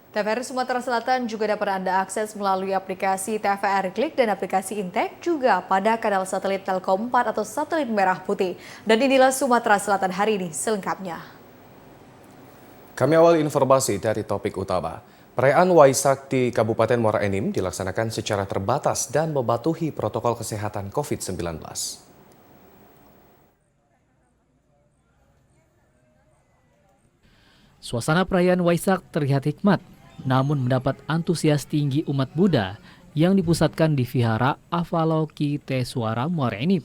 TVRI Sumatera Selatan juga dapat Anda akses melalui aplikasi TVRI Klik dan aplikasi Intek, juga pada kanal satelit Telkom 4 atau satelit merah putih. Dan inilah Sumatera Selatan hari ini selengkapnya. Kami awal informasi dari topik utama. Perayaan Waisak di Kabupaten Muara Enim dilaksanakan secara terbatas dan mematuhi protokol kesehatan COVID-19. Suasana perayaan Waisak terlihat hikmat, namun mendapat antusias tinggi umat Buddha yang dipusatkan di Vihara Avalokiteswara Muara Enim.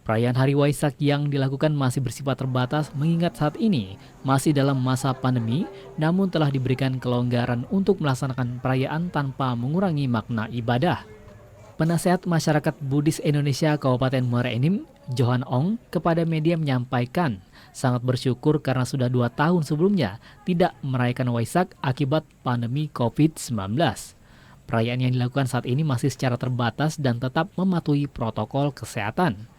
Perayaan Hari Waisak yang dilakukan masih bersifat terbatas mengingat saat ini masih dalam masa pandemi, namun telah diberikan kelonggaran untuk melaksanakan perayaan tanpa mengurangi makna ibadah. Penasehat Masyarakat Buddhis Indonesia Kabupaten Muara Enim, Johan Ong, kepada media menyampaikan sangat bersyukur karena sudah 2 tahun sebelumnya tidak merayakan Waisak akibat pandemi COVID-19. Perayaan yang dilakukan saat ini masih secara terbatas dan tetap mematuhi protokol kesehatan.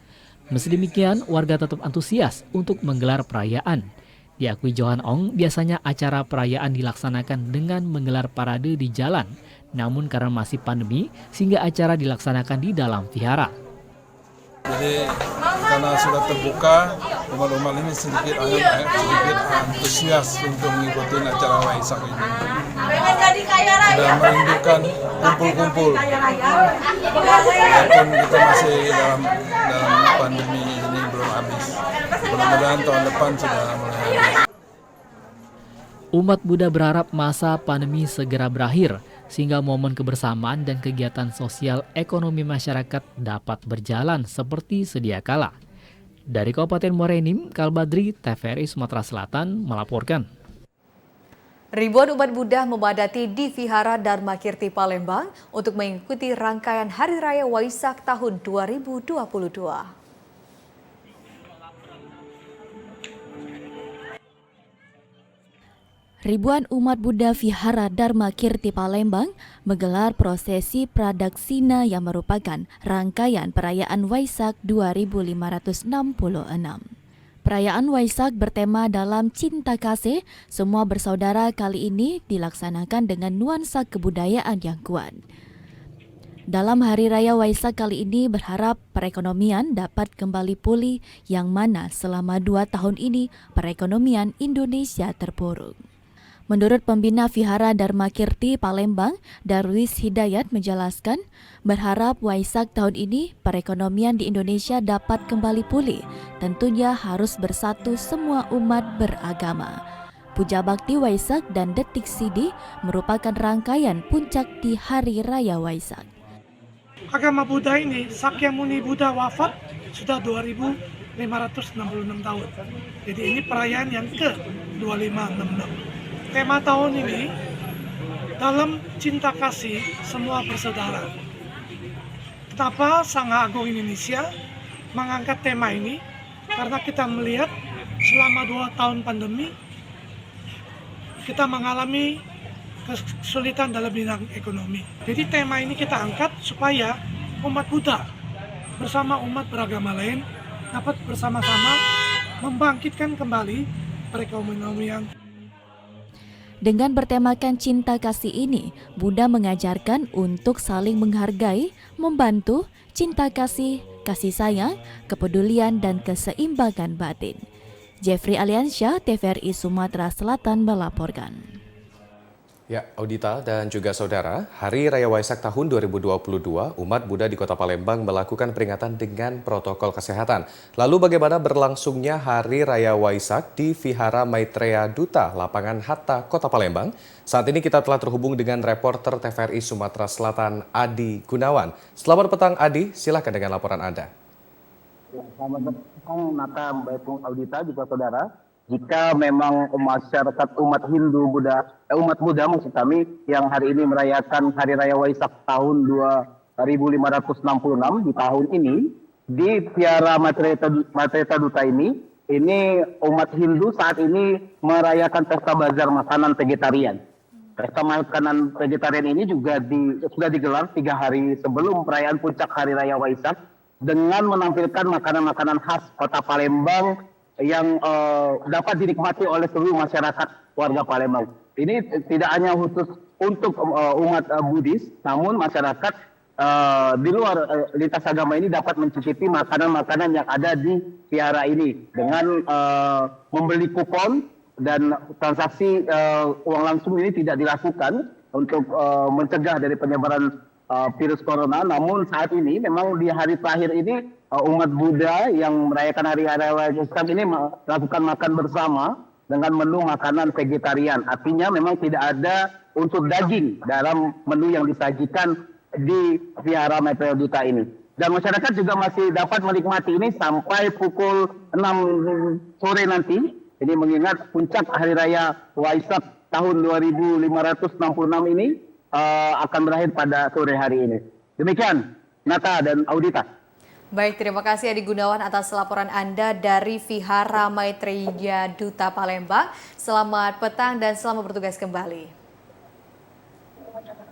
Meski demikian, warga tetap antusias untuk menggelar perayaan. Diakui Johan Ong, biasanya acara perayaan dilaksanakan dengan menggelar parade di jalan. Namun karena masih pandemi, sehingga acara dilaksanakan di dalam vihara. Jadi karena sudah terbuka, umat-umat ini sedikit antusias untuk mengikuti acara Waisak ini. Sudah merindukan kumpul-kumpul. Walaupun kita masih dalam pandemi ini belum habis. Mudah-mudahan tahun depan sudah mulai habis. Umat Buddha berharap masa pandemi segera berakhir, sehingga momen kebersamaan dan kegiatan sosial ekonomi masyarakat dapat berjalan seperti sedia kala. Dari Kabupaten Muara Enim, Kalbadri, TVRI Sumatera Selatan melaporkan. Ribuan umat Buddha memadati di Vihara Dharma Kirti Palembang untuk mengikuti rangkaian Hari Raya Waisak tahun 2022. Ribuan umat Buddha Vihara Dharma Kirti Palembang menggelar prosesi Pradaksina yang merupakan rangkaian perayaan Waisak 2566. Perayaan Waisak bertema dalam cinta kasih, semua bersaudara kali ini dilaksanakan dengan nuansa kebudayaan yang kuat. Dalam Hari Raya Waisak kali ini berharap perekonomian dapat kembali pulih yang mana selama 2 tahun ini perekonomian Indonesia terpuruk. Menurut pembina Vihara Dharma Kirti Palembang, Darwis Hidayat menjelaskan, berharap Waisak tahun ini perekonomian di Indonesia dapat kembali pulih. Tentunya harus bersatu semua umat beragama. Puja Bakti Waisak dan Detik Sidi merupakan rangkaian puncak di Hari Raya Waisak. Agama Buddha ini, Sakyamuni Buddha wafat sudah 2566 tahun. Jadi ini perayaan yang ke-2566. Tema tahun ini, dalam cinta kasih semua bersaudara. Kenapa Sangha Agung Indonesia mengangkat tema ini? Karena kita melihat selama 2 tahun pandemi, kita mengalami kesulitan dalam bidang ekonomi. Jadi tema ini kita angkat supaya umat Buddha bersama umat beragama lain dapat bersama-sama membangkitkan kembali perekonomian. Dengan bertemakan cinta kasih ini, Buddha mengajarkan untuk saling menghargai, membantu, cinta kasih, kasih sayang, kepedulian, dan keseimbangan batin. Jeffrey Aliansyah, TVRI Sumatera Selatan melaporkan. Ya, Audita dan juga saudara, Hari Raya Waisak tahun 2022, umat Buddha di Kota Palembang melakukan peringatan dengan protokol kesehatan. Lalu bagaimana berlangsungnya Hari Raya Waisak di Vihara Maitreya Duta, Lapangan Hatta, Kota Palembang? Saat ini kita telah terhubung dengan reporter TVRI Sumatera Selatan, Adi Gunawan. Selamat petang, Adi. Silakan dengan laporan Anda. Selamat petang, Nata, Baik Audita juga saudara. Jika memang masyarakat umat Buddha maksud kami yang hari ini merayakan Hari Raya Waisak tahun 2566 di tahun ini di Vihara Maitreya Duta ini umat Hindu saat ini merayakan pesta bazar makanan vegetarian. Pesta makanan vegetarian ini juga sudah digelar 3 hari sebelum perayaan puncak Hari Raya Waisak dengan menampilkan makanan-makanan khas Kota Palembang yang dapat dinikmati oleh seluruh masyarakat warga Palembang. ini tidak hanya khusus untuk umat Buddhis, namun masyarakat di luar lintas agama ini dapat mencicipi makanan-makanan yang ada di vihara ini dengan membeli kupon, dan transaksi uang langsung ini tidak dilakukan untuk mencegah dari penyebaran virus corona. Namun saat ini memang di hari terakhir ini umat Buddha yang merayakan Hari Raya Waisak ini melakukan makan bersama dengan menu makanan vegetarian. Artinya memang tidak ada unsur daging dalam menu yang disajikan di Vihara Maitreya Duta ini. Dan masyarakat juga masih dapat menikmati ini sampai pukul 6 sore nanti. Ini mengingat puncak Hari Raya Waisak tahun 2566 ini akan berakhir pada sore hari ini. Demikian, Nata dan Audita. Baik, terima kasih Adi Gunawan atas laporan Anda dari Vihara Maitreya Duta Palembang. Selamat petang dan selamat bertugas kembali.